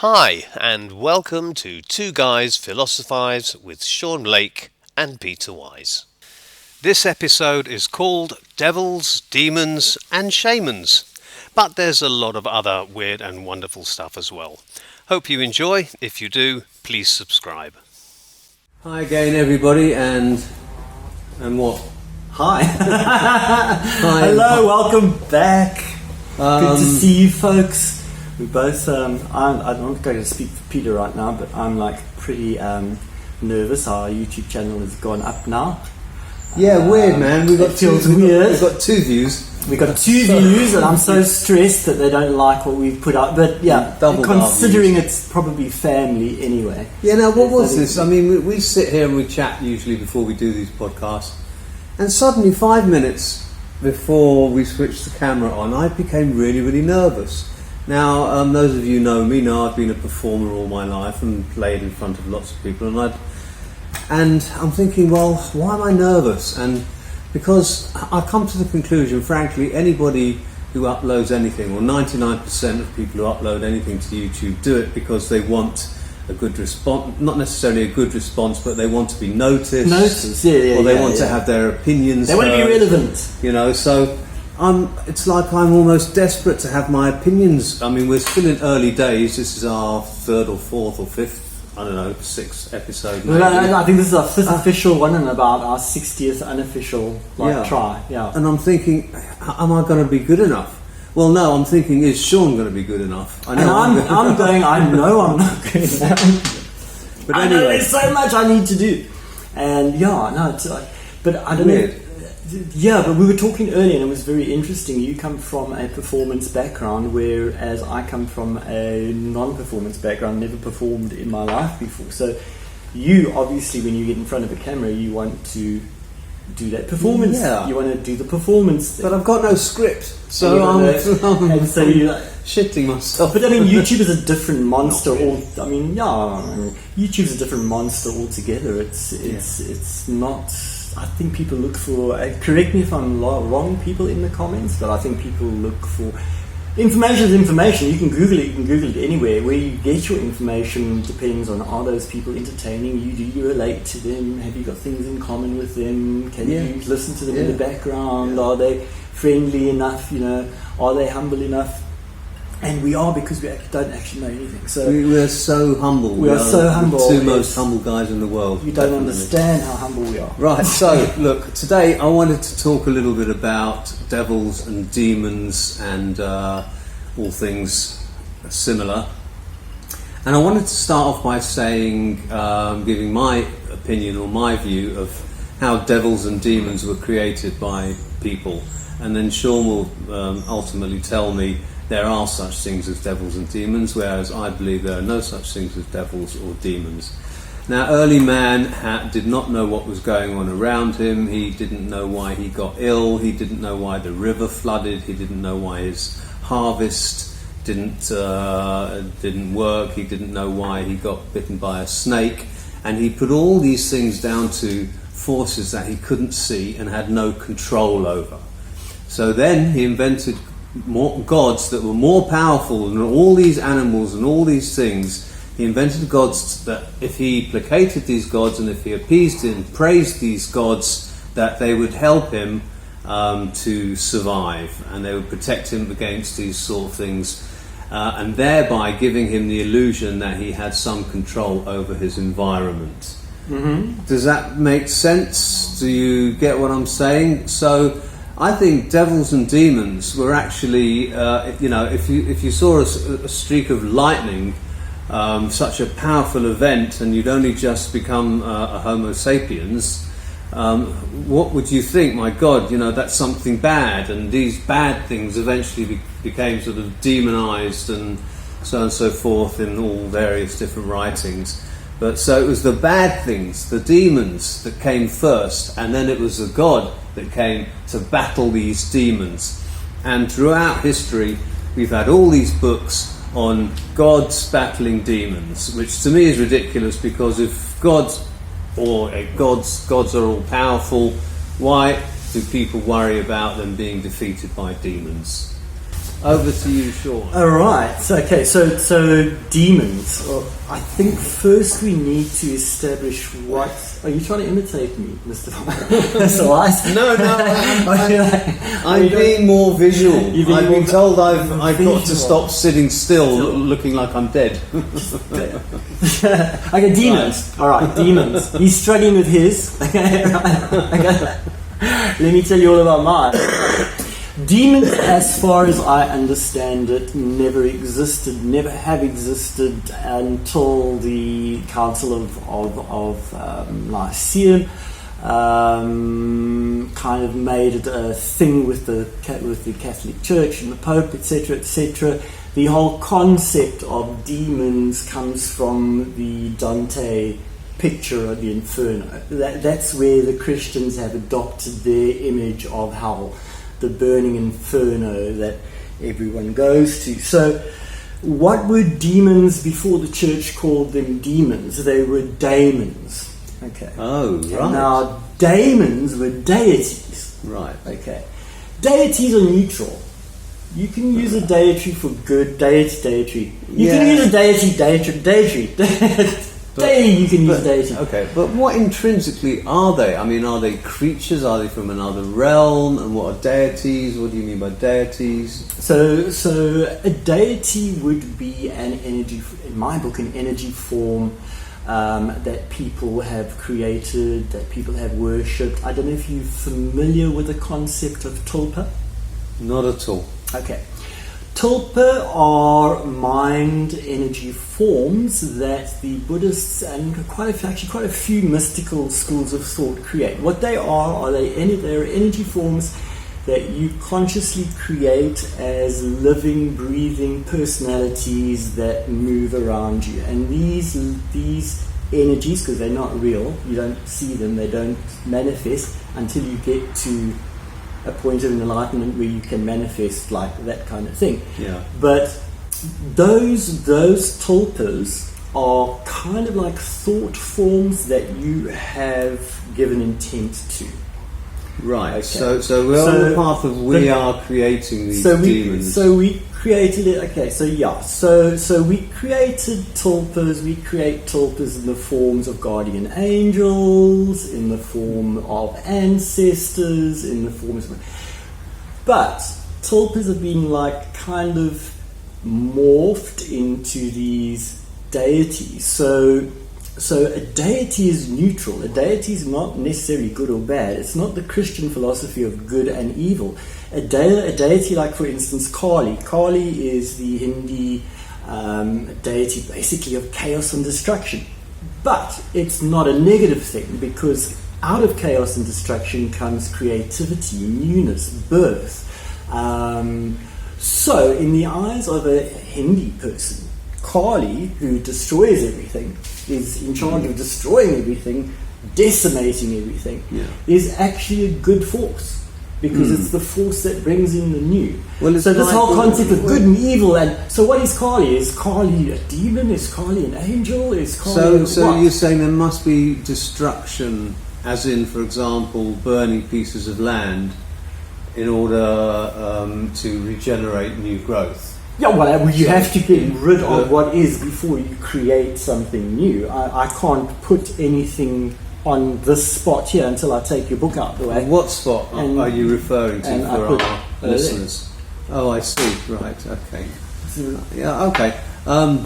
Hi, and welcome to Two Guys Philosophise with Sean Lake and Peter Wise. This episode is called Devils, Demons and Shamans, but there's a lot of other weird and wonderful stuff as well. Hope you enjoy. If you do, please subscribe. Hi again, everybody, and what? Hi. Hi. Hello, welcome back. Good to see you folks. We both, I'm not going to speak for Peter right now, but I'm like pretty nervous. Our YouTube channel has gone up now. Yeah, weird, man. We've got two views. We've got two views, and I'm so stressed that they don't like what we've put up. But yeah, considering it's probably family anyway. Yeah, now what was this? I mean, we sit here and we chat usually before we do these podcasts, and suddenly 5 minutes before we switched the camera on, I became really, really nervous. Now, those of you who know me know I've been a performer all my life and played in front of lots of people, and I'm thinking, well, why am I nervous? And because I come to the conclusion, frankly, anybody who uploads anything, or 99% of people who upload anything to YouTube, do it because they want a good response, not necessarily a good response, but they want to be noticed. Or they want to have their opinions. They want to be relevant. You know, so it's like I'm almost desperate to have my opinions. I mean, we're still in early days. This is our third or fourth or fifth, I don't know, sixth episode. Well, I think this is our fifth official one and about our 60th unofficial try. Yeah. And I'm thinking, am I going to be good enough? Well, no, I'm thinking, is Sean going to be good enough? I know I'm not good enough. But anyway, I know there's so much I need to do. And yeah, no, it's like, but I don't know. Yeah, but we were talking earlier and it was very interesting. You come from a performance background, whereas I come from a non-performance background, never performed in my life before. So you, obviously, when you get in front of a camera, you want to do that performance. Yeah. You want to do the performance thing. But I've got no script, so I'm shitting myself. But I mean, YouTube is a different monster. YouTube is a different monster altogether. It's not. I think people look for, correct me if I'm wrong, people in the comments, but I think people look for, information is information. You can Google it anywhere. Where you get your information depends on, are those people entertaining you? Do you relate to them? Have you got things in common with them? Can you listen to them in the background? Yeah. Are they friendly enough? You know, are they humble enough? And we are, because we don't actually know anything. So we're so humble. We are so humble. The two most humble guys in the world. You don't understand how humble we are. Right, so look, today I wanted to talk a little bit about devils and demons and all things similar. And I wanted to start off by saying, giving my opinion or my view of how devils and demons were created by people. And then Sean will ultimately tell me there are such things as devils and demons, whereas I believe there are no such things as devils or demons. Now, early man did not know what was going on around him. He didn't know why he got ill. He didn't know why the river flooded. He didn't know why his harvest didn't work. He didn't know why he got bitten by a snake. And he put all these things down to forces that he couldn't see and had no control over. So then he invented more gods that were more powerful than all these animals and all these things. He invented gods that if he placated these gods and if he appeased and praised these gods, that they would help him to survive and they would protect him against these sort of things, and thereby giving him the illusion that he had some control over his environment. Mm-hmm. Does that make sense? Do you get what I'm saying? So I think devils and demons were actually, if you saw a streak of lightning, such a powerful event, and you'd only just become a Homo sapiens, what would you think? My God, that's something bad, and these bad things eventually became sort of demonized and so forth in all various different writings. But so it was the bad things, the demons, that came first, and then it was the God that came to battle these demons. And throughout history, we've had all these books on gods battling demons, which to me is ridiculous, because if gods are all powerful, why do people worry about them being defeated by demons? Over to you, Sean. All right. Okay. So demons. Well, I think first we need to establish what. Are you trying to imitate me, Mr. That's all right. No. I'm being more visual. I've been told I've got to stop sitting still, looking like I'm dead. Okay, demons. All right, demons. He's struggling with his. Okay. Let me tell you all about mine. Demons, as far as I understand it, never have existed until the Council of Nicaea kind of made it a thing with the Catholic Church and the Pope, etc., etc. The whole concept of demons comes from the Dante picture of the Inferno. That's where the Christians have adopted their image of hell, the burning inferno that everyone goes to. So what were demons before the church called them demons? They were daemons. Okay. Oh, right. Now, daemons were deities. Right. Okay. Deities are neutral. You can use a deity for good, deity. You can use a deity. You can use deity. Okay, but what intrinsically are they? I mean, are they creatures? Are they from another realm? And what are deities? What do you mean by deities? So a deity would be an energy, in my book, an energy form that people have created, that people have worshipped. I don't know if you're familiar with the concept of tulpa. Not at all. Okay. Tulpa are mind energy forms that the Buddhists and quite a few mystical schools of thought create. What they are they're energy forms that you consciously create as living, breathing personalities that move around you. And these energies, because they're not real, you don't see them, they don't manifest until you get to a point of enlightenment where you can manifest like that kind of thing. Yeah. But those tulpas are kind of like thought forms that you have given intent to. Right. Okay. So we're on the path of we are creating these demons. So we created it. Okay. So we created tulpas. We create tulpas in the forms of guardian angels, in the form of ancestors, in the forms of. But tulpas have been like kind of morphed into these deities. So a deity is neutral. A deity is not necessarily good or bad. It's not the Christian philosophy of good and evil. A deity like, for instance, Kali. Kali is the Hindi deity basically of chaos and destruction. But it's not a negative thing, because out of chaos and destruction comes creativity, newness, birth. So in the eyes of a Hindi person, Kali, who destroys everything, is in charge of destroying everything, decimating everything, is actually a good force, because it's the force that brings in the new. So this whole concept of good and evil, and so what is Kali? Is Kali a demon? Is Kali an angel? Is Kali so what? You're saying there must be destruction, as in, for example, burning pieces of land in order to regenerate new growth. Yeah, well, you have to get rid of what is before you create something new. I can't put anything on this spot here until I take your book out the way. What spot are you referring to for our listeners? Oh, I see. Right. Okay. Yeah. Okay.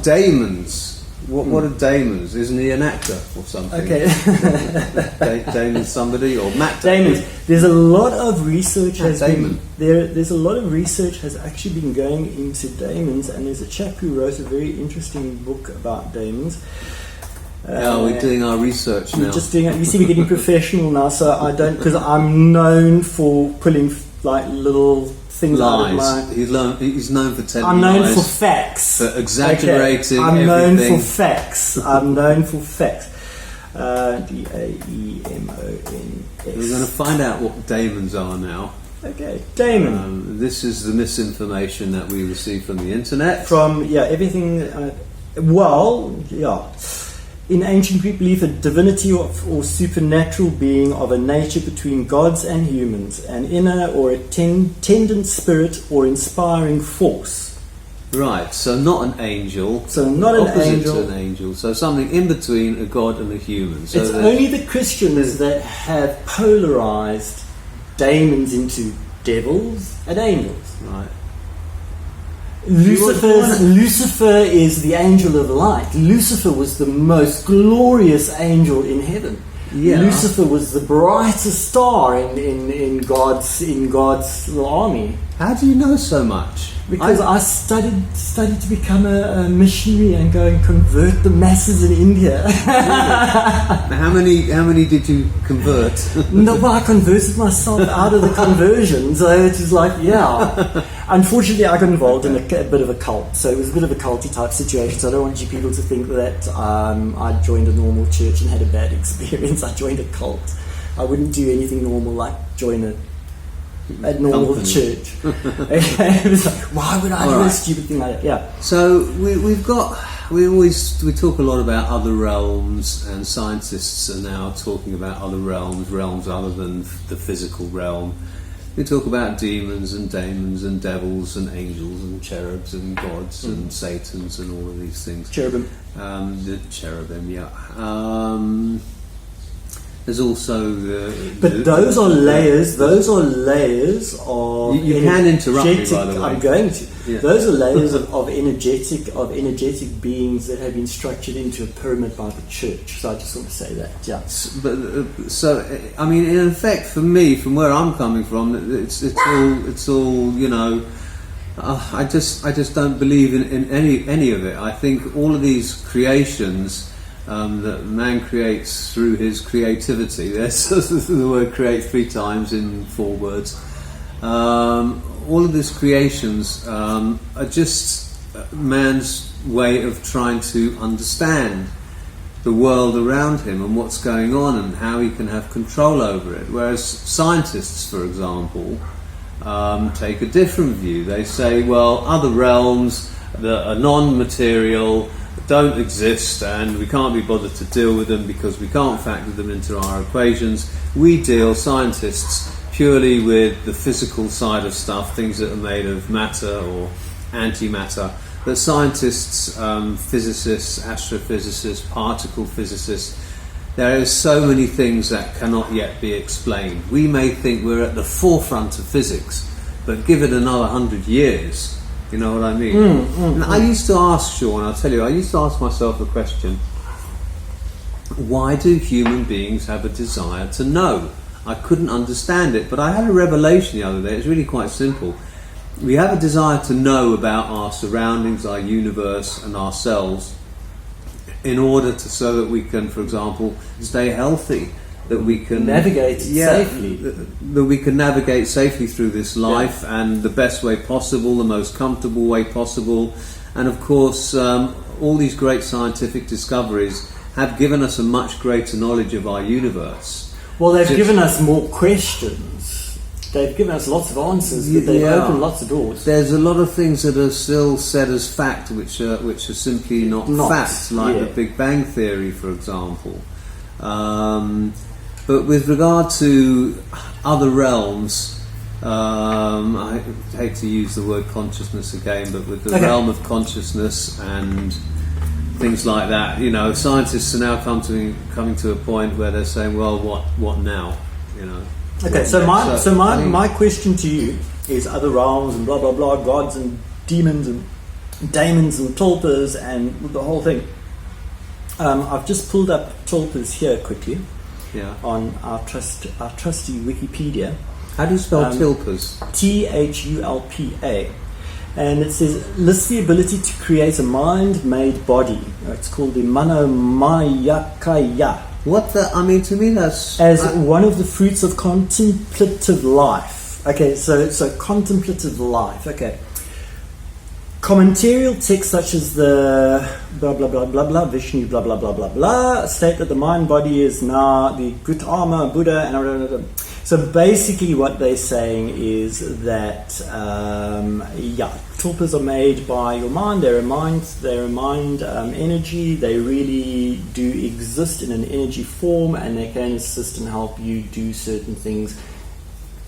Daemons. What are daemons? Isn't he an actor or something? Okay. Damon somebody or Matt Damon. There's a lot of research there's a lot of research has actually been going into daemons, and there's a chap who wrote a very interesting book about daemons. We're doing our research now. We're just doing it. You see, we're getting professional now, so I don't, because I'm known for pulling like little things out of my. He's known for telling I'm known lies, for facts. for exaggerating. I'm everything. known for facts. DAEMONS. We're going to find out what daemons are now. Okay, daemon. This is the misinformation that we receive from the internet. From everything. in ancient Greek belief, a divinity or supernatural being of a nature between gods and humans, an inner or attendant spirit or inspiring force. Right, so not an angel. So not an opposite angel. to an angel. So something in between a god and a human. So It's only the Christians that have polarized daemons into devils and angels. right. Lucifer is the angel of light. Lucifer was the most glorious angel in heaven. Yeah. Lucifer was the brightest star in God's army. How do you know so much? Because I studied to become a missionary and go and convert the masses in India. How many did you convert? No, but I converted myself out of the conversion, so it was like, yeah. Unfortunately, I got involved in a bit of a cult, so it was a bit of a culty type situation. So I don't want you people to think that I joined a normal church and had a bad experience. I joined a cult. I wouldn't do anything normal like join a normal Company. church. Okay? It was like, why would I do a stupid thing like that? Yeah. So we talk a lot about other realms, and scientists are now talking about other realms other than the physical realm. We talk about demons and daemons and devils and angels and cherubs and gods and satans and all of these things. Cherubim. The cherubim, yeah. There's also But those are layers. Those are layers of. You can interrupt me, by the way. I'm going to. Yeah. Those are layers of energetic beings that have been structured into a pyramid by the church. So I just want to say that. Yeah. So I mean, in effect, for me, from where I'm coming from, it's all you know. I just don't believe in any of it. I think all of these creations. That man creates through his creativity. There's the word create 3 times in 4 words. All of these creations are just man's way of trying to understand the world around him and what's going on and how he can have control over it. Whereas scientists, for example, take a different view. They say, well, other realms that are non-material don't exist, and we can't be bothered to deal with them because we can't factor them into our equations. We deal, scientists, purely with the physical side of stuff, things that are made of matter or antimatter. But scientists, physicists, astrophysicists, particle physicists, there are so many things that cannot yet be explained. We may think we're at the forefront of physics, but give it another 100 years. You know what I mean? And I used to ask, Sean, I'll tell you, I used to ask myself a question. Why do human beings have a desire to know? I couldn't understand it, but I had a revelation the other day. It's really quite simple. We have a desire to know about our surroundings, our universe and ourselves in order so that we can, for example, stay healthy. That we can navigate safely. That we can navigate safely through this life and the best way possible, the most comfortable way possible. And of course, all these great scientific discoveries have given us a much greater knowledge of our universe. Well, they've given us more questions. They've given us lots of answers, but they've opened lots of doors. There's a lot of things that are still said as fact, which are simply not fact, like the Big Bang Theory, for example. But with regard to other realms, I hate to use the word consciousness again, but with the realm of consciousness and things like that, you know, scientists are now coming to a point where they're saying, well, what now? You know. Okay, so my question to you is other realms and blah blah blah, gods and demons and daemons and tulpas and the whole thing. I've just pulled up tulpas here quickly. Yeah. On our trusty Wikipedia. How do you spell tulpas? THULPA. And it says, lists the ability to create a mind-made body. It's called the Manomayakaya. What the? I mean, to me that's... As one of the fruits of contemplative life. Okay, so contemplative life. Okay. Commentarial texts such as the blah blah blah blah blah Vishnu blah blah blah blah blah state that the mind body is now the Gautama Buddha and So basically what they're saying is that, tulpas are made by your mind. They're a mind energy. They really do exist in an energy form, and they can assist and help you do certain things.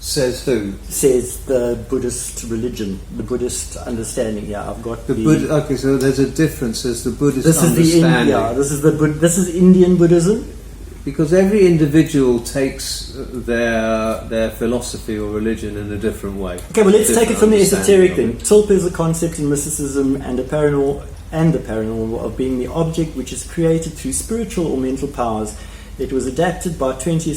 Says who? Says the Buddhist religion, the Buddhist understanding. Yeah, I've got the Buddha. Okay, so there's a difference. There's the Buddhist this understanding. This is Indian Buddhism. Because every individual takes their philosophy or religion in a different way. Okay, well, let's take it from the esoteric thing. Tulpa is a concept in mysticism and the paranormal of being the object which is created through spiritual or mental powers. It was adapted by 20th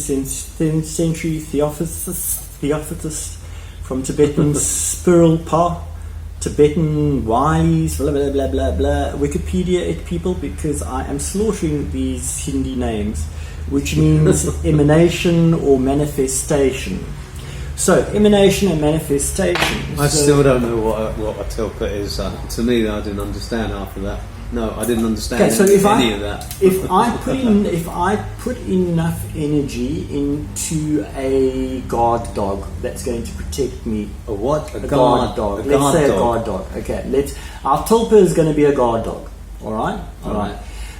century theosophists from Tibetan spiral pa, Tibetan wise, blah blah blah blah blah. Wikipedia it, people, because I am slaughtering these Hindi names, which means emanation or manifestation. So, emanation and manifestation. I still don't know what a tulpa is. To me, I didn't understand half of that. No, I didn't understand any of that. If I put enough energy into a guard dog that's going to protect me. A what? A guard dog. Let's say a guard dog. Okay, our tulpa is going to be a guard dog. All right.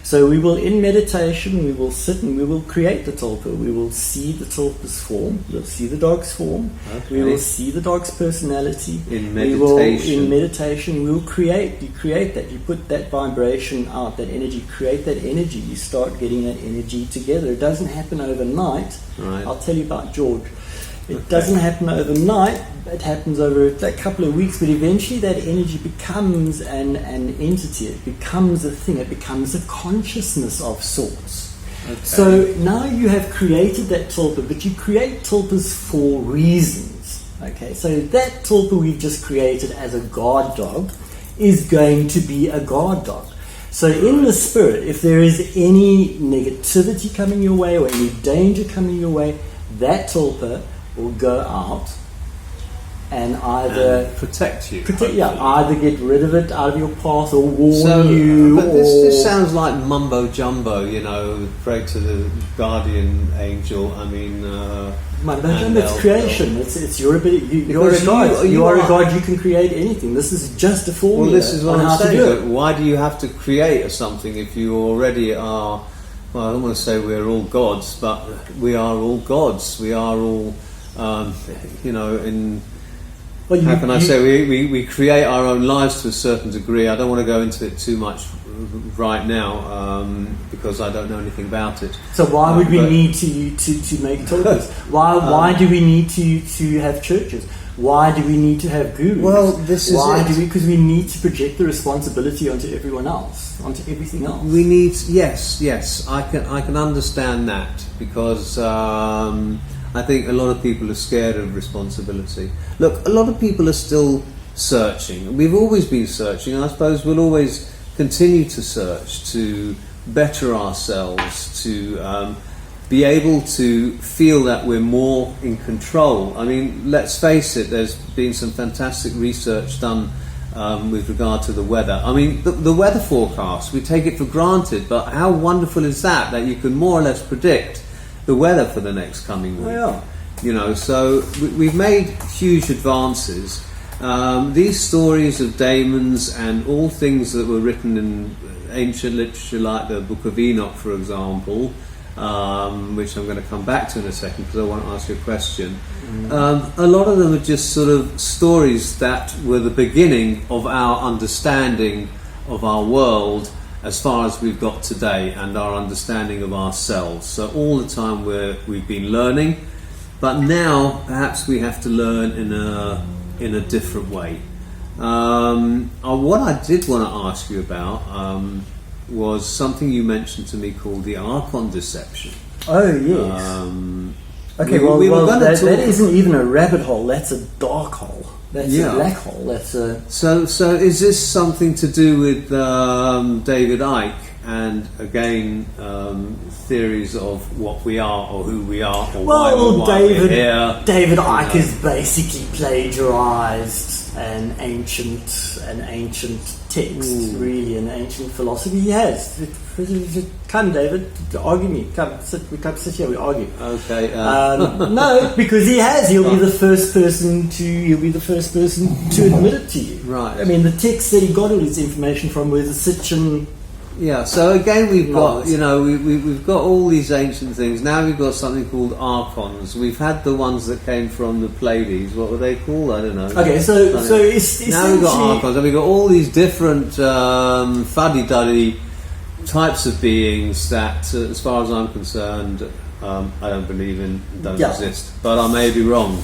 So we will, in meditation, we will sit and we will create the tulpa. We will see the tulpa's form. We'll see the dog's form. Okay. We will see the dog's personality. In meditation. In meditation, we will create. You create that. You put that vibration out, that energy. Create that energy. You start getting that energy together. It doesn't happen overnight. Right. I'll tell you about George. It doesn't happen overnight. It happens over a couple of weeks, but eventually that energy becomes an entity. It becomes a thing. It becomes a consciousness of sorts. Okay. So now you have created that tulpa, but you create tulpas for reasons. Okay, so that tulpa we've just created as a guard dog is going to be a guard dog. So in the spirit, if there is any negativity coming your way or any danger coming your way, that tulpa will go out and either protect you. Either get rid of it out of your path or warn you. But this sounds like mumbo jumbo, pray to the guardian angel. I mean, it's creation. It's your ability. You're a god. You are a god. You can create anything. This is just a formula. Well, this is what I'm saying. But why do you have to create something if you already are? Well, I don't want to say we're all gods, but we are all gods. We are all. How can I say we create our own lives to a certain degree. I don't want to go into it too much right now because I don't know anything about it. So why would we need to make tulpas? Why do we need to have churches? Why do we need to have gurus? Well, this is because we need to project the responsibility onto everyone else, onto everything else. We need yes. I can understand that because. I think a lot of people are scared of responsibility. Look, a lot of people are still searching. We've always been searching, and I suppose we'll always continue to search to better ourselves, to be able to feel that we're more in control. I mean, let's face it, there's been some fantastic research done with regard to the weather. I mean, the weather forecast, we take it for granted, but how wonderful is that you can more or less predict the weather for the next coming week. So we've made huge advances. These stories of daemons and all things that were written in ancient literature, like the Book of Enoch, for example, which I'm going to come back to in a second because I want to ask you a question. A lot of them are just sort of stories that were the beginning of our understanding of our world as far as we've got today and our understanding of ourselves. So all the time we've been learning, but now perhaps we have to learn in a different way. What I did want to ask you about was something you mentioned to me called the Archon deception. Oh yes. Okay, that isn't even a rabbit hole. That's a dark hole. That's a black hole. That's a. So is this something to do with David Icke and again theories of what we are or who we are or why we're here? David Icke has basically plagiarized an ancient text, really, in ancient philosophy. He has. Come, David, argue me. Come, sit here, we argue. Okay. No, because he has. He'll be the first person to admit it to you. Right. I mean, the text that he got all his information from was the Sitchin. Yeah, so again we've got, novels. we've got all these ancient things. Now we've got something called archons. We've had the ones that came from the Pleiades. What were they called? I don't know. Okay, so it's now we've got archons, and we've got all these different fuddy-duddy types of beings that, as far as I'm concerned, I don't believe in, don't exist. But I may be wrong.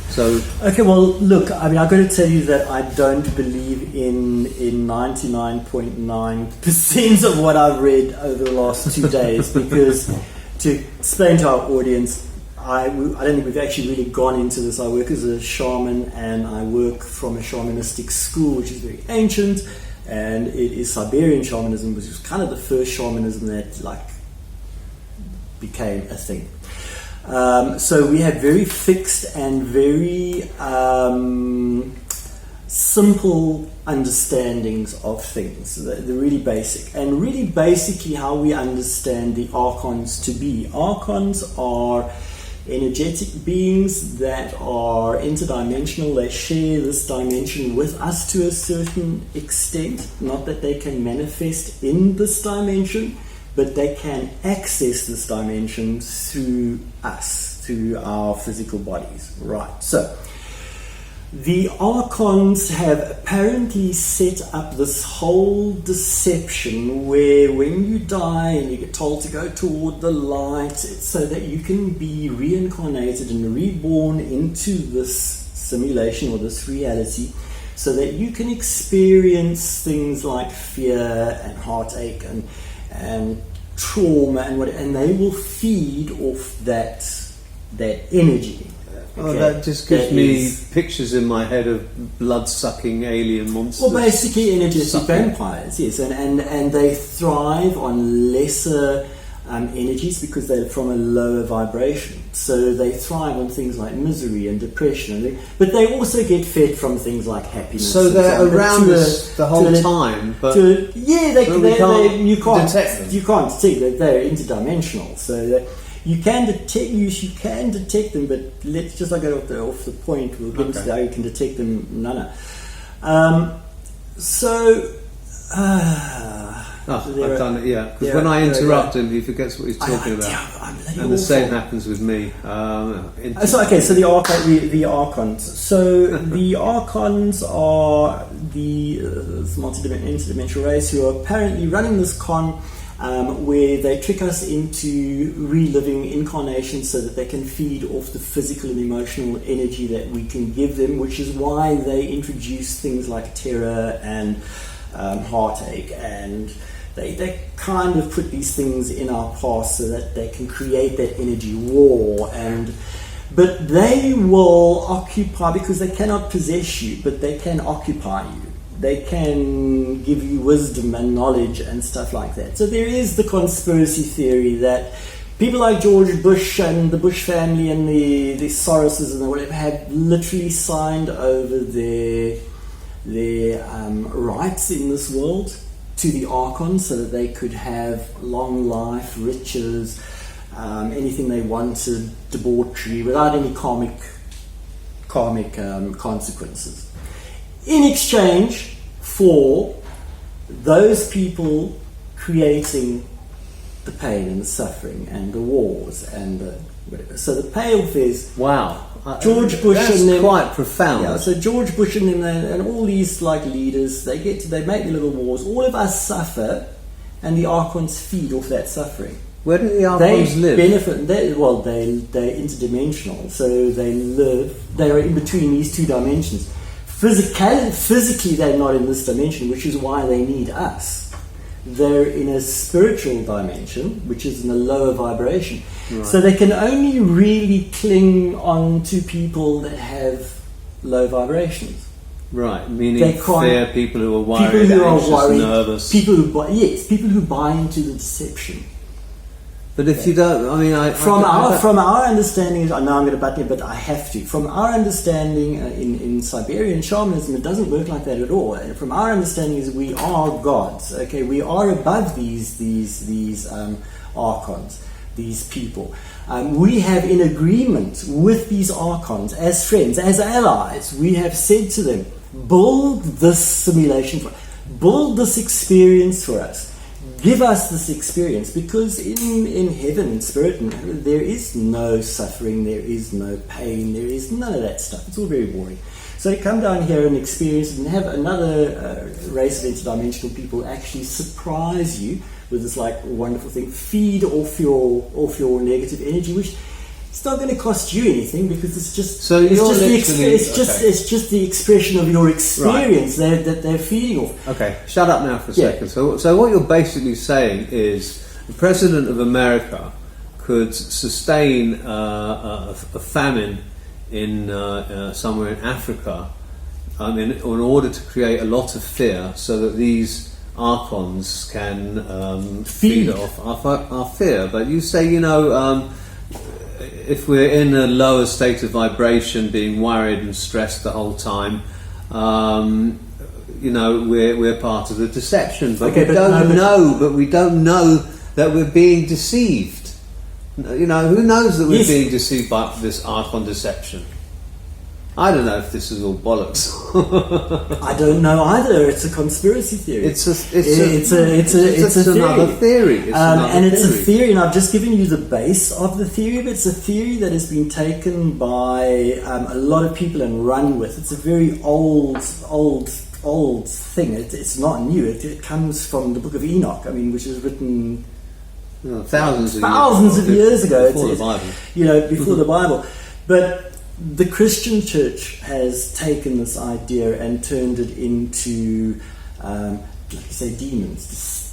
So okay, well, look, I mean, I've got to tell you that I don't believe in 99.9% of what I've read over the last 2 days, because to explain to our audience, I don't think we've actually really gone into this. I work as a shaman, and I work from a shamanistic school which is very ancient, and it is Siberian shamanism, which was kind of the first shamanism that became a thing. So we have very fixed and very simple understandings of things. They're really basic. And really basically how we understand the archons to be. Archons are energetic beings that are interdimensional. They share this dimension with us to a certain extent. Not that they can manifest in this dimension, but they can access this dimension through us, through our physical bodies. Right. So the archons have apparently set up this whole deception where when you die and you get told to go toward the light, it's so that you can be reincarnated and reborn into this simulation or this reality, so that you can experience things like fear and heartache and trauma and they will feed off that energy. Oh, that just gives me pictures in my head of blood-sucking alien monsters. Well, basically energetic vampires, yes, and they thrive on lesser energies because they're from a lower vibration. So they thrive on things like misery and depression, but they also get fed from things like happiness. So they're around us the whole time, but you can't detect them. You can't detect them. They're interdimensional, so you can detect them. But let's just not get off the point. We'll get into how you can detect them. I've done it, yeah. Because when I interrupt him, he forgets what he's talking about. And the same happens with me. So the archons. So the archons are the interdimensional race who are apparently running this con where they trick us into reliving incarnations so that they can feed off the physical and emotional energy that we can give them, which is why they introduce things like terror and heartache, and they kind of put these things in our past so that they can create that energy war. But they will occupy, because they cannot possess you, but they can occupy you. They can give you wisdom and knowledge and stuff like that. So there is the conspiracy theory that people like George Bush and the Bush family and the Soroses and whatever have literally signed over their rights in this world to the archons so that they could have long life, riches, anything they wanted, debauchery, without any karmic consequences. In exchange for those people creating the pain and the suffering and the wars and the whatever. So the payoff is George Bush and them, quite profound. Yeah, so George Bush and them and all these like leaders, they make the little wars. All of us suffer, and the archons feed off that suffering. Where do the archons live? They're interdimensional, so they are in between these two dimensions. Physically, they're not in this dimension, which is why they need us. They're in a spiritual dimension, which is in a lower vibration. Right. So they can only really cling on to people that have low vibrations. Right, meaning they're people who are worried, nervous. People who buy into the deception. But if you don't, I mean, from our understanding, now I'm going to butt in, but I have to. From our understanding in Siberian shamanism, it doesn't work like that at all. From our understanding, is we are gods. Okay, we are above these archons, these people. We have in agreement with these archons as friends, as allies. We have said to them, build this simulation for us, build this experience for us. Give us this experience, because in heaven, in spirit, there is no suffering, there is no pain, there is none of that stuff. It's all very boring. So to come down here and experience it and have another race of interdimensional people actually surprise you with this like wonderful thing, feed off your negative energy, which it's not going to cost you anything, because it's just it's just the expression of your experience that they're feeding off. Okay, shut up now for a second. So what you're basically saying is the President of America could sustain a famine in somewhere in Africa in order to create a lot of fear, so that these archons can feed off our fear. But you say, if we're in a lower state of vibration, being worried and stressed the whole time, we're part of the deception. But we don't know that we're being deceived. Who knows that we're being deceived by this archon deception? I don't know if this is all bollocks. I don't know either. It's a conspiracy theory. It's another theory. It's a theory, and I've just given you the base of the theory, but it's a theory that has been taken by a lot of people and run with. It's a very old thing. It's not new. It comes from the Book of Enoch. Which was written thousands of years ago. Before the Bible. Before the Bible, but. The Christian church has taken this idea and turned it into, like you say, demons,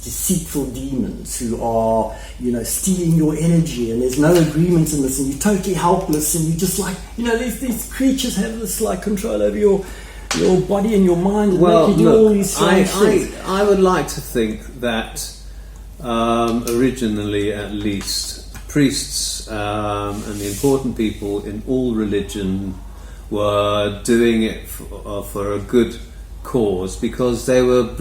deceitful demons who are, stealing your energy, and there's no agreement in this, and you're totally helpless, and you just these creatures have this control over your body and your mind, and make you do all these strange things. I would like to think that originally, at least, priests and the important people in all religion were doing it for a good cause, because they were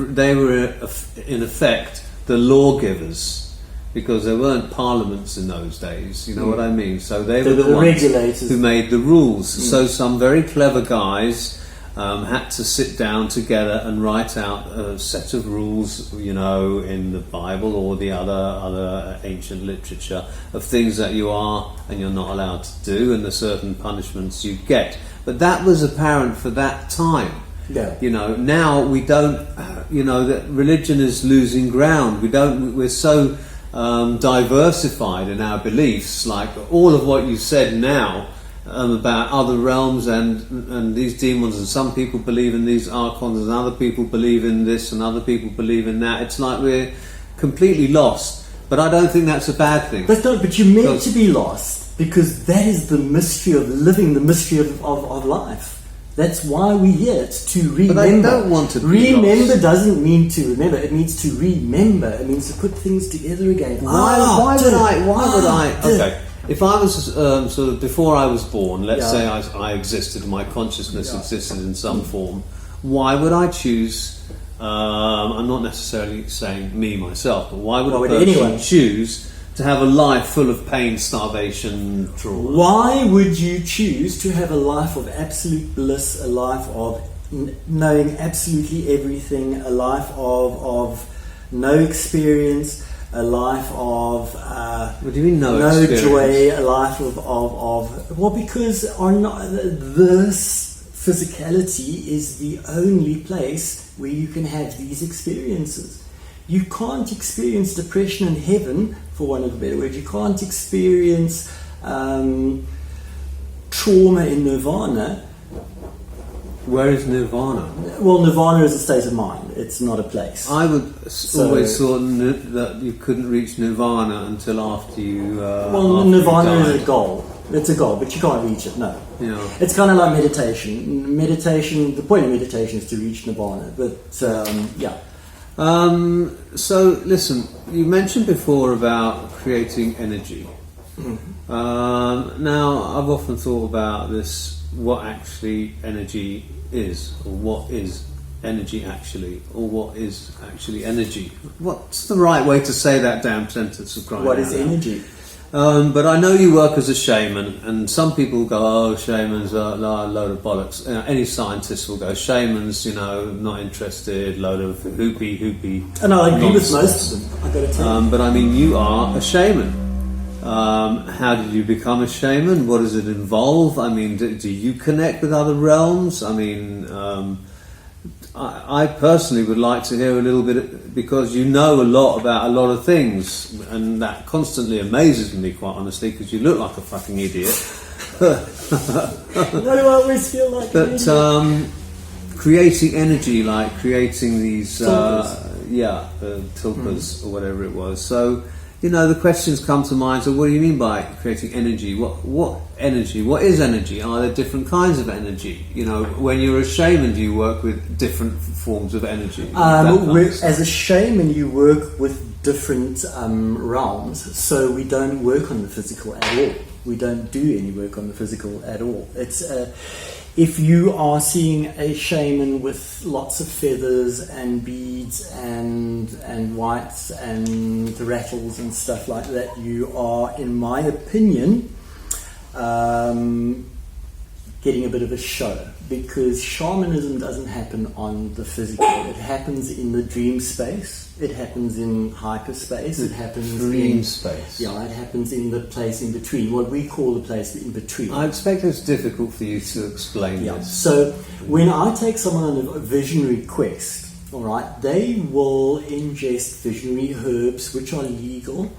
in effect the lawgivers, because there weren't parliaments in those days. You know what I mean? So they were the ones regulators who made the rules. So some very clever guys had to sit down together and write out a set of rules, in the Bible or the other ancient literature, of things that you are and you're not allowed to do, and the certain punishments you get. But that was apparent for that time. Yeah. Now we don't. That religion is losing ground. We're so diversified in our beliefs. Like all of what you said now. About other realms and these demons, and some people believe in these archons, and other people believe in this, and other people believe in that. It's like we're completely lost. But I don't think that's a bad thing. But you're meant to be lost, because that is the mystery of living, the mystery of life. That's why we're here. It's to remember. But I don't want to be remember lost. Doesn't mean to remember. It means to remember. It means to put things together again. Why would I? Okay. If I was sort of before I was born, let's say I existed, my consciousness existed in some form, why would I choose, I'm not necessarily saying me myself, but why would anyone choose to have a life full of pain, starvation, trauma? Why would you choose to have a life of absolute bliss, a life of knowing absolutely everything, a life of no experience, a life of what do you mean no joy, a life of because this physicality is the only place where you can have these experiences. You can't experience depression in heaven, for want of a better word. You can't experience trauma in nirvana. Where is nirvana? Well, nirvana is a state of mind. It's not a place. I would always thought that you couldn't reach nirvana until after you. Nirvana is a goal. It's a goal, but you can't reach it. No. Yeah. It's kind of like meditation. The point of meditation is to reach nirvana. But So listen, you mentioned before about creating energy. Now, I've often thought about this, what actually energy is, or what is energy actually, or what is actually energy. What's the right way to say that damn sentence? Of What is energy? But I know you work as a shaman, and some people go, "Oh, shamans are a load of bollocks." Any scientist will go, "Shamans, not interested, load of hoopy." And I agree with nonsense." most of them. I got to tell you. But I mean, you are a shaman. How did you become a shaman? What does it involve? I mean, do you connect with other realms? I mean, I personally would like to hear a little bit, because you know a lot about a lot of things, and that constantly amazes me, quite honestly, because you look like a fucking idiot. Why do I always feel like But creating energy, like creating these, tulpas or whatever it was. So, the questions come to mind. So, what do you mean by creating energy? What energy? What is energy? Are there different kinds of energy? When you're a shaman, do you work with different forms of energy? As a shaman, you work with different realms. So we don't work on the physical at all. We don't do any work on the physical at all. It's if you are seeing a shaman with lots of feathers and beads and whites and rattles and stuff like that, you are, in my opinion, getting a bit of a show, because shamanism doesn't happen on the physical. It happens in the dream space. It happens in hyperspace. It happens dream space. Yeah, it happens in the place in between, what we call the place in between. I expect it's difficult for you to explain this. So when I take someone on a visionary quest, all right, they will ingest visionary herbs, which are legal,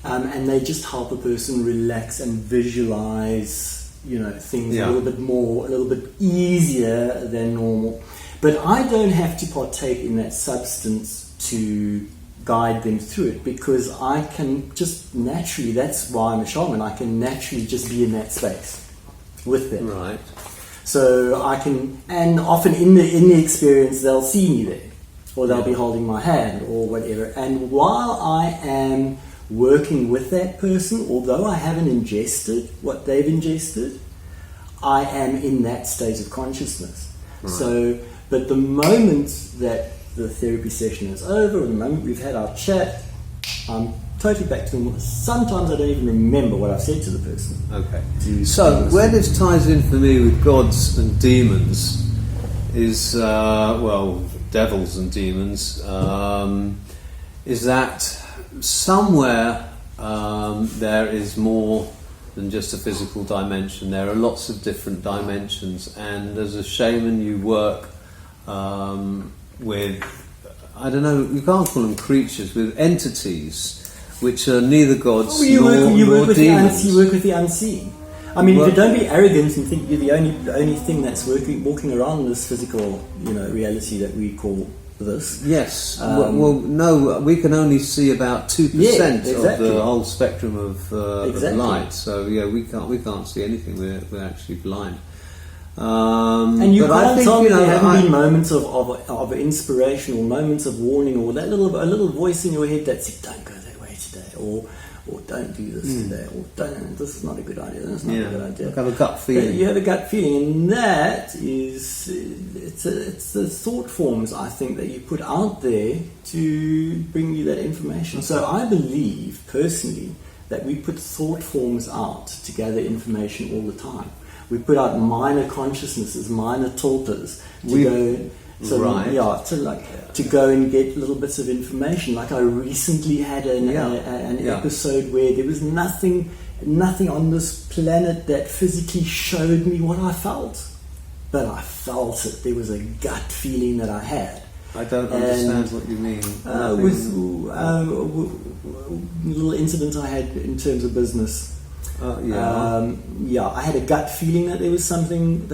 and they just help a person relax and visualize, things a little bit easier than normal. But I don't have to partake in that substance to guide them through it, because I can just naturally, that's why I'm a shaman, I can naturally just be in that space with them. Right. So I can, and often in the experience they'll see me there, or they'll be holding my hand or whatever. And while I am working with that person, although I haven't ingested what they've ingested, I am in that state of consciousness. Right. So, but the moment that the therapy session is over, or the moment we've had our chat, I'm totally back to normal. Sometimes I don't even remember what I've said to the person. Okay. So, where this ties in for me with gods and demons is, devils and demons, is that somewhere there is more than just a physical dimension. There are lots of different dimensions, and as a shaman you work with, I don't know, you can't call them creatures, with entities which are neither gods nor demons. You work with the unseen. I mean, don't be arrogant and think you're the only thing that's walking around this physical, reality that we call this. Yes. No, we can only see about 2% of the whole spectrum of light. So we can't see anything. We're actually blind. And you can't tell me there haven't been moments of inspiration or moments of warning, or that little voice in your head that said, "Don't go that way today," or "Don't do this today," or "This is not a good idea. That's not a good idea." I have a gut feeling. You have a gut feeling, and that is it's the thought forms, I think, that you put out there to bring you that information. So I believe personally that we put thought forms out to gather information all the time. We put out minor consciousnesses, minor tulpas to go and get little bits of information. Like I recently had an episode where there was nothing on this planet that physically showed me what I felt, but I felt it. There was a gut feeling that I had. I don't understand what you mean. With a little incident I had in terms of business. I had a gut feeling that there was something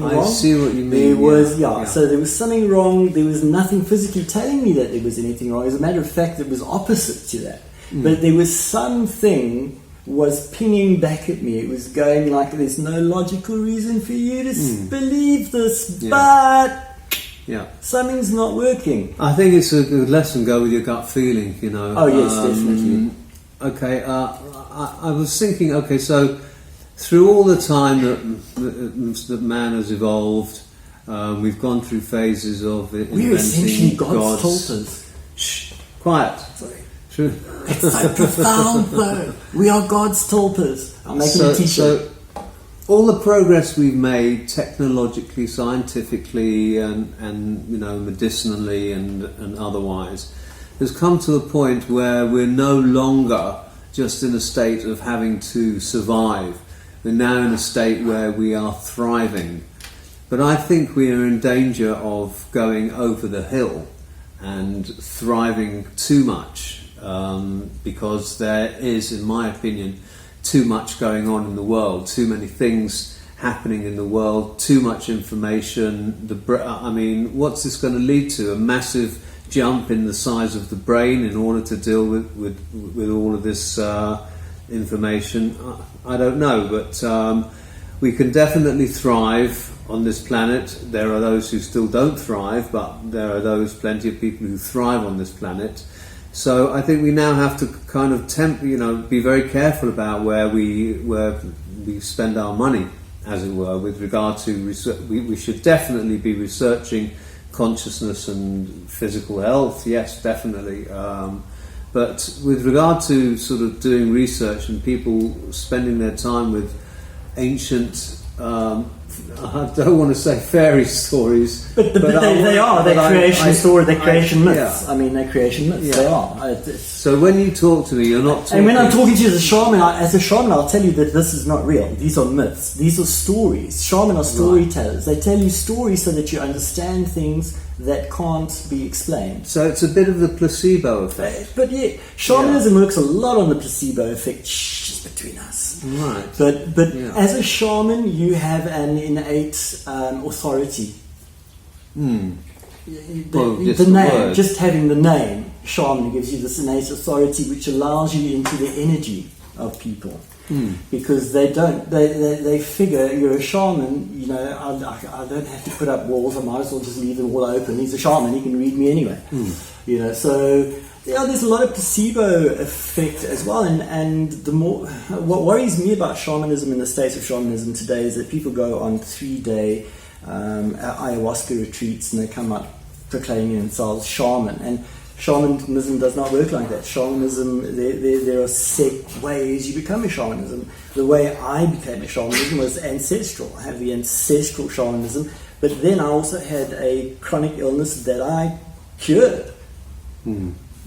wrong. I see what you mean. So there was something wrong. There was nothing physically telling me that there was anything wrong. As a matter of fact, it was opposite to that. But there was something was pinging back at me. It was going like, "There's no logical reason for you to believe this, but Yeah. Something's not working. I think it's a good lesson. Go with your gut feeling. Oh yes, definitely. Okay. I was thinking. Okay, so through all the time that man has evolved, we've gone through phases of We're essentially inventing God's gods. tulpas. Shh, quiet. Sorry. True. It's so profound though. We are God's tulpas. I'm making a t-shirt. So all the progress we've made technologically, scientifically, and medicinally and otherwise has come to a point where we're no longer just in a state of having to survive. We're now in a state where we are thriving. But I think we are in danger of going over the hill and thriving too much, because there is, in my opinion, too much going on in the world, too many things happening in the world, too much information. What's this going to lead to? A massive jump in the size of the brain in order to deal with all of this information? I don't know, but we can definitely thrive on this planet. There are those who still don't thrive, but there are plenty of people who thrive on this planet. So I think we now have to kind of be very careful about where we spend our money, as it were, with regard to research. We should definitely be researching consciousness and physical health. Yes, definitely. But with regard to sort of doing research and people spending their time with ancient, I don't want to say fairy stories, but they are. They're creation stories. They're creation myths. Yeah. I mean, they're creation myths. Yeah. They are. So when you talk to me, you're not talking... And when I'm talking to you as a shaman, I'll tell you that this is not real. These are myths. These are stories. Shaman are storytellers. They tell you stories so that you understand things that can't be explained. So it's a bit of the placebo effect. But yeah, shamanism works a lot on the placebo effect. Shh, it's between us. Right. But as a shaman, you have an innate authority. The name, just having the name shaman gives you this innate authority which allows you into the energy of people. Because they figure you're a shaman, I don't have to put up walls, I might as well just leave them all open. He's a shaman, he can read me anyway. So there's a lot of placebo effect as well, and the more what worries me about shamanism in the state of shamanism today is that people go on 3-day ayahuasca retreats and they come out proclaiming themselves shaman, and shamanism does not work like that. Shamanism, there are set ways you become a shamanism. The way I became a shamanism was ancestral. I have the ancestral shamanism, but then I also had a chronic illness that I cured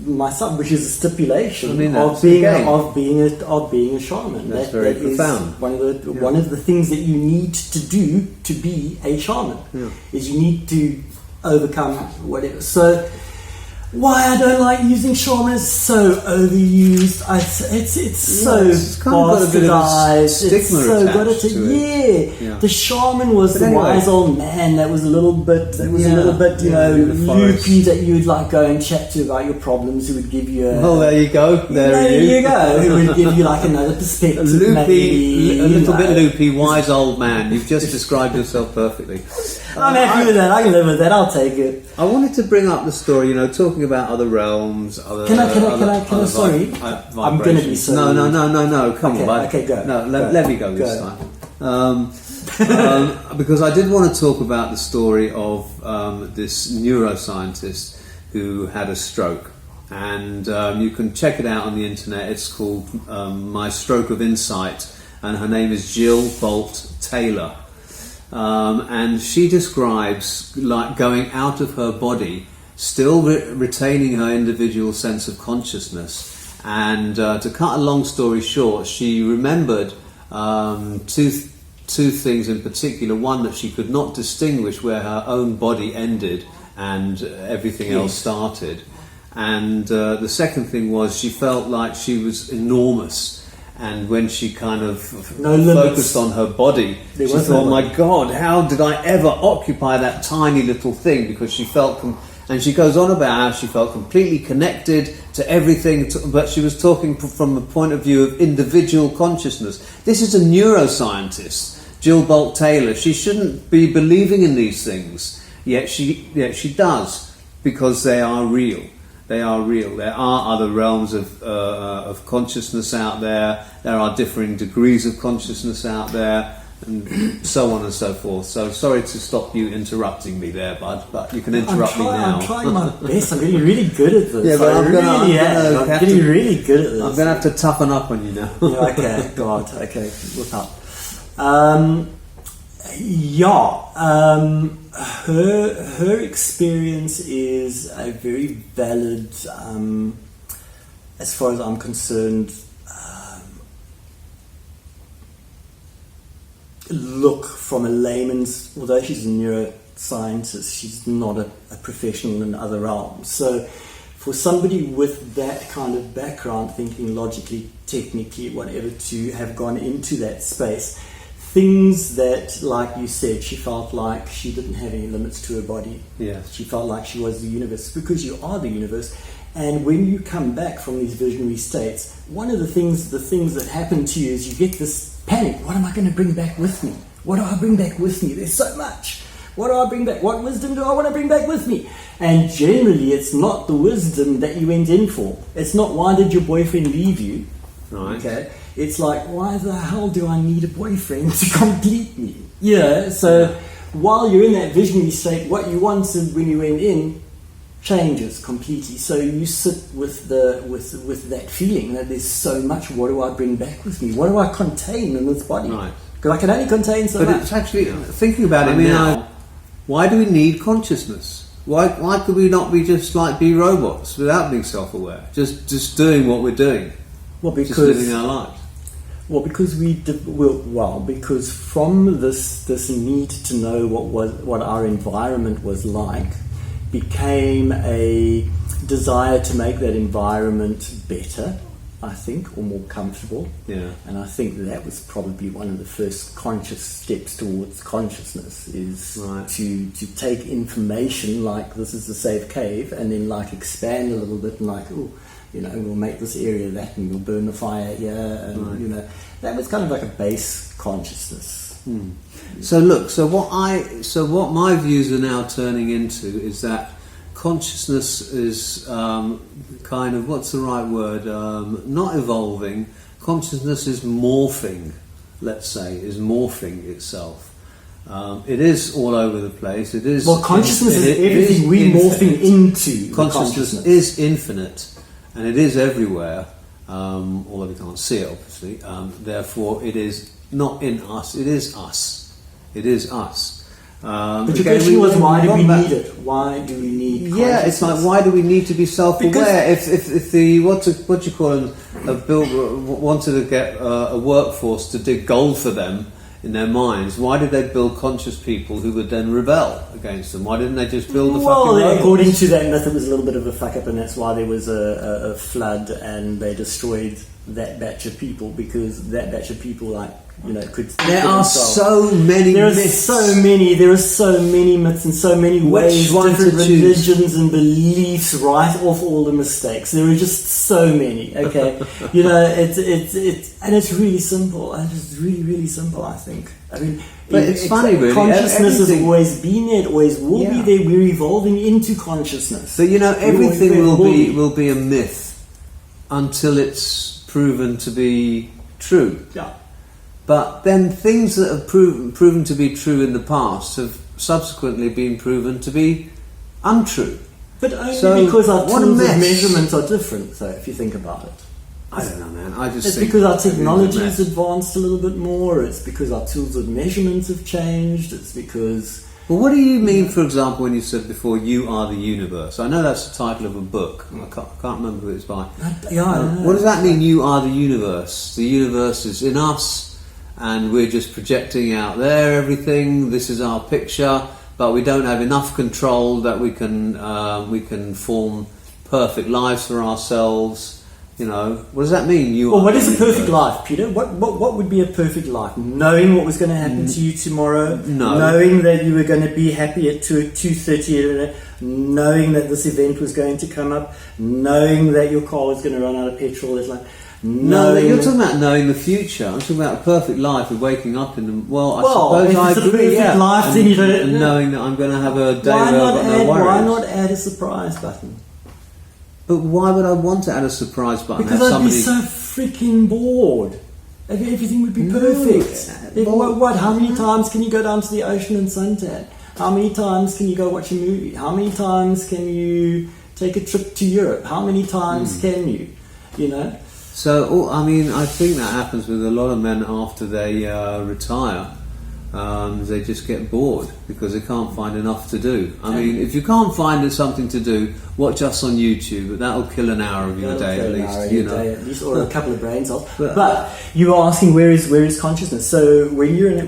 myself, which is a stipulation of being a shaman. That's very profound. One of the things that you need to do to be a shaman is you need to overcome whatever. So why I don't like using shaman is so overused. It's so bastardized. It's so got it. Yeah. The shaman was the wise old man that was a little bit loopy, that you would like go and chat to about your problems. Who would give you there you go. There you go. Who would give you like another perspective. A little bit loopy, wise old man. You've just described yourself perfectly. I'm happy with that. I can live with that. I'll take it. I wanted to bring up the story, talking about other realms. Can I? Sorry, I'm going to be so. No. Come on, okay, go. No, let me go this time. Because I did want to talk about the story of this neuroscientist who had a stroke, and you can check it out on the internet. It's called My Stroke of Insight, and her name is Jill Bolt Taylor. And she describes like going out of her body, still retaining her individual sense of consciousness. And to cut a long story short, she remembered two things in particular. One, that she could not distinguish where her own body ended and everything else started. And the second thing was she felt like she was enormous. And when she kind of focused on her body, she thought, my God, how did I ever occupy that tiny little thing? Because she felt, and she goes on about how she felt completely connected to everything, but she was talking from the point of view of individual consciousness. This is a neuroscientist, Jill Bolt Taylor. She shouldn't be believing in these things. Yet she does, because they are real. They are real. There are other realms of consciousness out there. There are differing degrees of consciousness out there, and so on and so forth. So sorry to stop you interrupting me there, Bud, but you can interrupt me now. I'm trying my best. I'm getting really good at this. Yeah, but I'm getting really good at this. I'm going to have to toughen up on you now. Yeah, okay, God, okay, look up. Her experience is a very valid, as far as I'm concerned, look from a layman's. Although she's a neuroscientist, she's not a professional in other realms. So for somebody with that kind of background, thinking logically, technically, whatever, to have gone into that space, things that, like you said, she felt like she didn't have any limits to her body. Yeah. She felt like she was the universe, because you are the universe. And when you come back from these visionary states, one of the things that happen to you is you get this panic. What am I going to bring back with me? What do I bring back with me? There's so much. What do I bring back? What wisdom do I want to bring back with me? And generally, it's not the wisdom that you went in for. It's not, why did your boyfriend leave you? Right. Okay. It's like, why the hell do I need a boyfriend to complete me? Yeah. So while you're in that visionary state, what you wanted when you went in changes completely. So you sit with that feeling that there's so much. What do I bring back with me? What do I contain in this body? Right. Because I can only contain so much. But it's actually, thinking about it now, why do we need consciousness? Why could we not be just like be robots without being self-aware? Just doing what we're doing. Well, because just living our lives. Well, because because from this need to know what our environment was like, became a desire to make that environment better, I think, or more comfortable. Yeah. And I think that was probably one of the first conscious steps towards consciousness, is right. to take information like this is a safe cave, and then like expand a little bit and like, oh, you know, we'll make this area that, and we'll burn the fire here, and right. you know, that was kind of like a base consciousness. So look, so what my views are now turning into is that consciousness is kind of, what's the right word? Not evolving. Consciousness is morphing. Let's say is morphing itself. It is all over the place. It is. Well, consciousness is everything we're morphing into. Consciousness is infinite, and it is everywhere. Although we can't see it, obviously. Therefore, it is not in us. It is us. It is us. But your question was, why do we need it? Why do we need consciousness? Yeah, it's like, why do we need to be self-aware? If the what you call them, wanted to get a workforce to dig gold for them in their minds, why did they build conscious people who would then rebel against them? Why didn't they just build the fucking robots? According to that myth, it was a little bit of a fuck up, and that's why there was a flood, and they destroyed that batch of people, because that batch of people, like, you know, could. There are so many myths. There are so many myths and so many ways, different religions and beliefs, right off all the mistakes. There are just so many. Okay, you know, it's really simple. And it's really, really simple, I think. I mean, but it's funny, really. Consciousness has always been there. It always will be there. We're evolving into consciousness. But you know, everything will be a myth until it's proven to be true. Yeah. But then things that have proven to be true in the past have subsequently been proven to be untrue. But only because our tools of measurement are different, though, if you think about it. I don't know, man. It's because our technology has advanced a little bit more. It's because our tools of measurement have changed. It's because... Well, what do you mean, for example, when you said before, you are the universe? I know that's the title of a book. I can't remember who it's by. What does that mean, you are the universe? The universe is in us, and we're just projecting out there everything. This is our picture, but we don't have enough control that we can form perfect lives for ourselves. You know, what does that mean? What is a perfect life, Peter? What would be a perfect life? Knowing what was going to happen to you tomorrow, knowing that you were going to be happy at 2:30, knowing that this event was going to come up, knowing that your car was going to run out of petrol. It's like, No, you're talking about knowing the future. I'm talking about a perfect life of waking up in the... Well, I suppose I agree, perfect life, then you don't... And knowing that I'm going to have a day where I've got no worries. Why not add a surprise button? But why would I want to add a surprise button? Because I'd be so freaking bored. Everything would be perfect. How many times can you go down to the ocean and suntan? How many times can you go watch a movie? How many times can you take a trip to Europe? How many times can you? You know? So, I mean, I think that happens with a lot of men after they retire. They just get bored because they can't find enough to do. I mean, if you can't find something to do, watch us on YouTube. That'll kill an hour of your day at least. Or a couple of brain cells. But you were asking where is consciousness? So when you're in a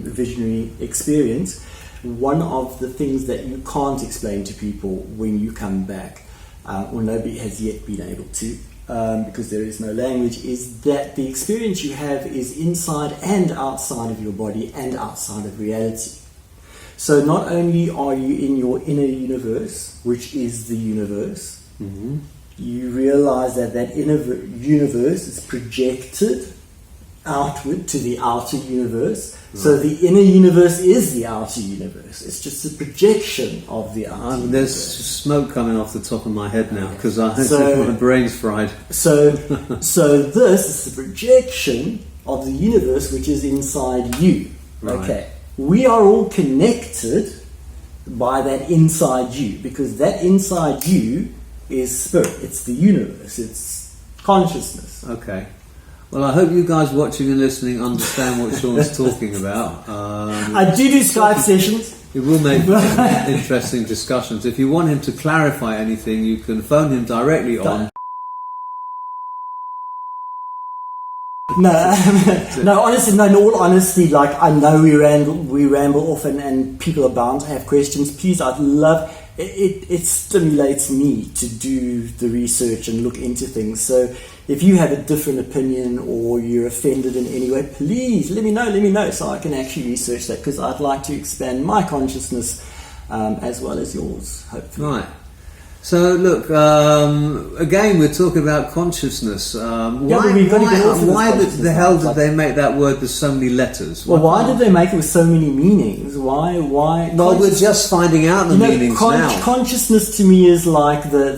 visionary experience, one of the things that you can't explain to people when you come back, or nobody has yet been able to, because there is no language, is that the experience you have is inside and outside of your body and outside of reality. So not only are you in your inner universe, which is the universe, you realize that inner universe is projected outward to the outer universe. So the inner universe is the outer universe. It's just a projection of the outer universe. There's smoke coming off the top of my head now because my brain's fried. So this is the projection of the universe which is inside you. Right. Okay. We are all connected by that inside you, because that inside you is spirit. It's the universe. It's consciousness. Okay. Well, I hope you guys watching and listening understand what Sean's talking about. I do Skype sessions. It will make interesting discussions. If you want him to clarify anything, you can phone him directly on... No, honestly, in all honesty, like, I know we ramble off and people are bound to have questions. Please, I'd love... It stimulates me to do the research and look into things. So if you have a different opinion or you're offended in any way, please let me know so I can actually research that, because I'd like to expand my consciousness as well as yours, hopefully. Right. So look, again, we're talking about consciousness. Why the hell did they make that word with so many letters? Well, why did they make it with so many meanings? Why? Well, we're just finding out the meanings now. Consciousness to me is like who are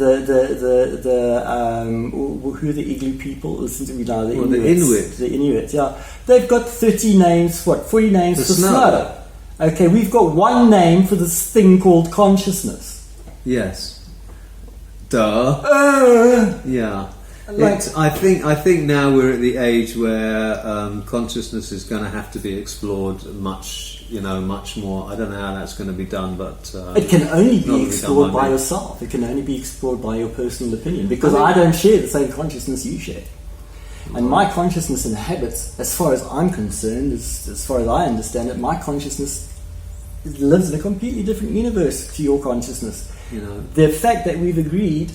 the Igloo people? Listen to me now. The Inuits. The Inuits. Yeah, they've got 30 names. 40 names for snow. Okay, we've got one name for this thing called consciousness. Yes. Duh. Yeah. I think now we're at the age where consciousness is going to have to be explored much more. I don't know how that's going to be done, but it can only be explored by yourself. It can only be explored by your personal opinion, because I don't share the same consciousness you share, and my consciousness inhabits, as far as I'm concerned, as far as I understand it, my consciousness lives in a completely different universe to your consciousness. The fact that we've agreed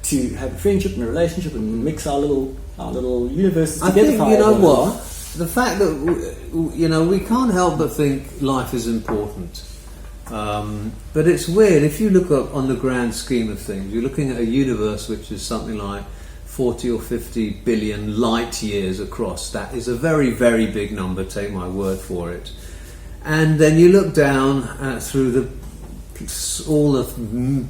to have a friendship and a relationship and mix our little universes together. I think, what? The fact that, we can't help but think life is important. But it's weird, if you look up on the grand scheme of things, you're looking at a universe which is something like 40 or 50 billion light years across. That is a very, very big number, take my word for it. And then you look down through all the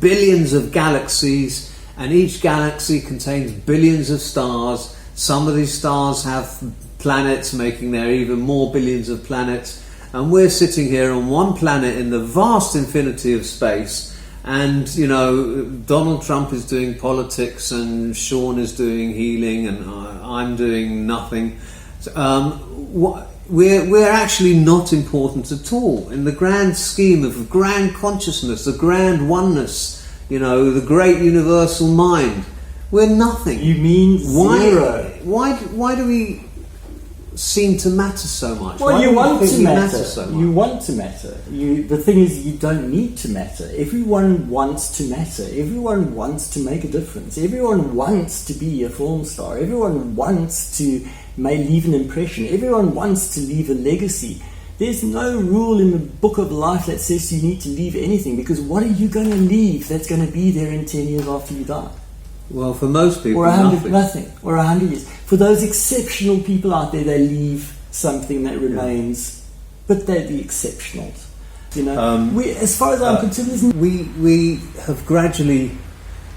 billions of galaxies, and each galaxy contains billions of stars. Some of these stars have planets, making there even more billions of planets, and we're sitting here on one planet in the vast infinity of space. And Donald Trump is doing politics, and Sean is doing healing, and I'm doing nothing. We're actually not important at all in the grand scheme of grand consciousness, the grand oneness, the great universal mind. We're nothing. You mean zero? Why do we seem to matter so much? Well, you want to matter. You want to matter. The thing is, you don't need to matter. Everyone wants to matter. Everyone wants to make a difference. Everyone wants to be a film star. Everyone wants to leave an impression. Everyone wants to leave a legacy. There's no rule in the book of life that says you need to leave anything, because what are you going to leave that's going to be there in 10 years after you die? Well, for most people, or 100 nothing. nothing, or 100 years. For those exceptional people out there, they leave something that remains, but they're the exceptionals. You know, as far as I'm concerned, we have gradually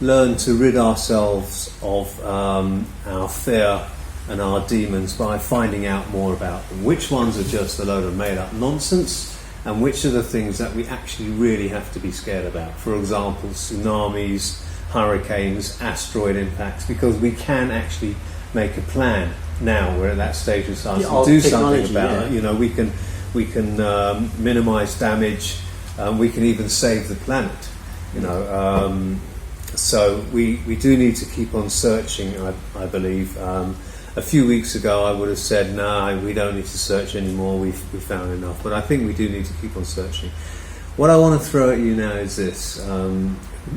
learned to rid ourselves of our fear and our demons by finding out more about them. Which ones are just a load of made-up nonsense, and which are the things that we actually really have to be scared about. For example, tsunamis, hurricanes, asteroid impacts, because we can actually make a plan now. We're at that stage of science to do something about it. You know, we can minimise damage. We can even save the planet. You know, so we do need to keep on searching. I believe. A few weeks ago, I would have said, "No, we don't need to search anymore. We've found enough." But I think we do need to keep on searching. What I want to throw at you now is this.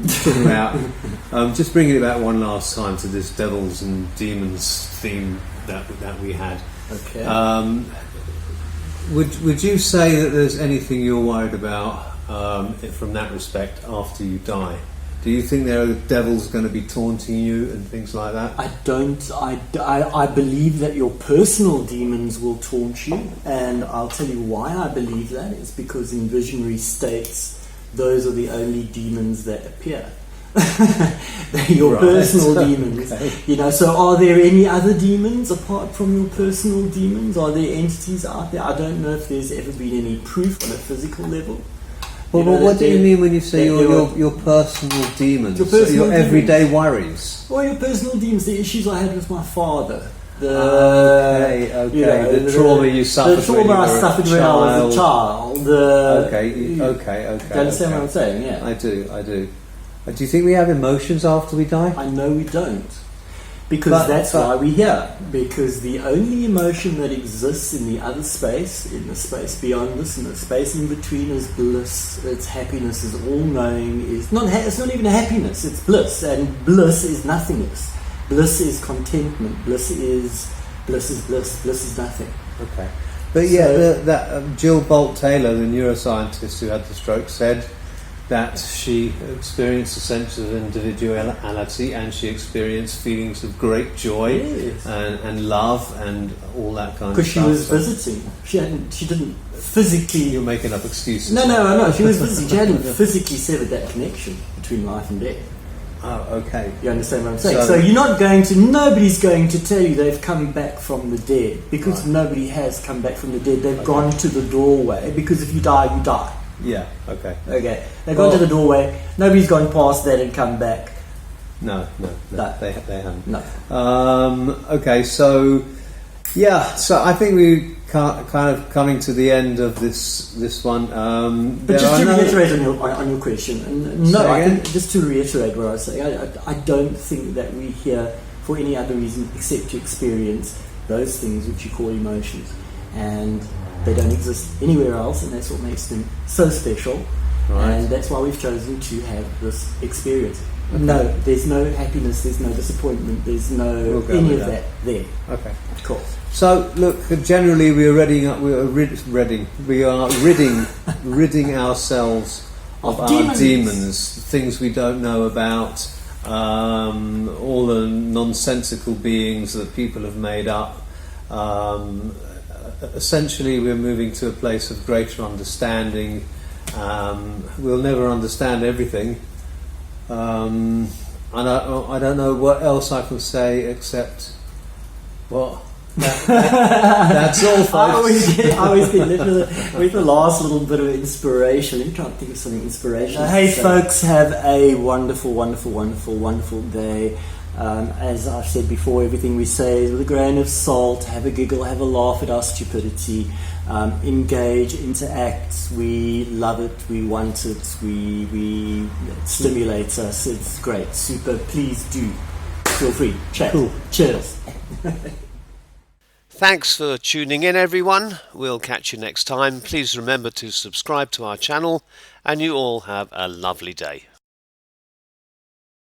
Just bringing it back one last time to this devils and demons theme that we had. Okay. Would you say that there's anything you're worried about from that respect after you die? Do you think there are devils going to be taunting you and things like that? I don't. I believe that your personal demons will taunt you, and I'll tell you why I believe that. It's because in visionary states, those are the only demons that appear. They're your personal demons. Okay. You know. So, are there any other demons apart from your personal demons? Are there entities out there? I don't know if there's ever been any proof on a physical level. Well, what do you mean when you say your personal demons? Your everyday worries? Well, your personal demons, the issues I had with my father. Okay. The trauma you suffered. The trauma I suffered when I was a child. Okay. Do you understand what I'm saying? Yeah. I do. Do you think we have emotions after we die? I know we don't. Because that's why we're here. Because the only emotion that exists in the other space, in the space beyond this, in the space in between, is bliss. It's happiness, is all-knowing. It's not even a happiness. It's bliss, and bliss is nothingness. Bliss is contentment. Bliss is bliss. Bliss is nothing. Okay, but Jill Bolt Taylor, the neuroscientist who had the stroke, said that she experienced a sense of individuality, and she experienced feelings of great joy and love and all that kind of stuff. Because she was visiting. She didn't physically... You're making up excuses. No, she was visiting. She hadn't physically severed that connection between life and death. Oh, okay. You understand what I'm saying? So you're not going to... Nobody's going to tell you they've come back from the dead, because nobody has come back from the dead. They've gone to the doorway, because if you die, you die. Yeah, okay. They've gone to the doorway. Nobody's gone past that and come back. No, they haven't. No. Okay, so I think we kind of coming to the end of this one. But just to reiterate on your question, just to reiterate what I was saying, I don't think that we're here for any other reason except to experience those things which you call emotions, and they don't exist anywhere else, and that's what makes them so special. Right. And that's why we've chosen to have this experience. Okay. No, there's no happiness, there's no disappointment, there's no any of that there. Okay, of course. So look, generally we are ridding ourselves of our demons, things we don't know about, all the nonsensical beings that people have made up. Essentially, we're moving to a place of greater understanding. We'll never understand everything. I don't know what else I can say except, that's all, folks. I always get with the last little bit of inspiration. Let me try and think of something inspirational. Hey, folks, have a wonderful, wonderful, wonderful, wonderful day. As I've said before, everything we say is with a grain of salt. Have a giggle, have a laugh at our stupidity. Engage, interact. We love it, we want it, it stimulates us. It's great, super. Please do feel free. Chat. Cool. Cheers. Thanks for tuning in, everyone. We'll catch you next time. Please remember to subscribe to our channel, and you all have a lovely day.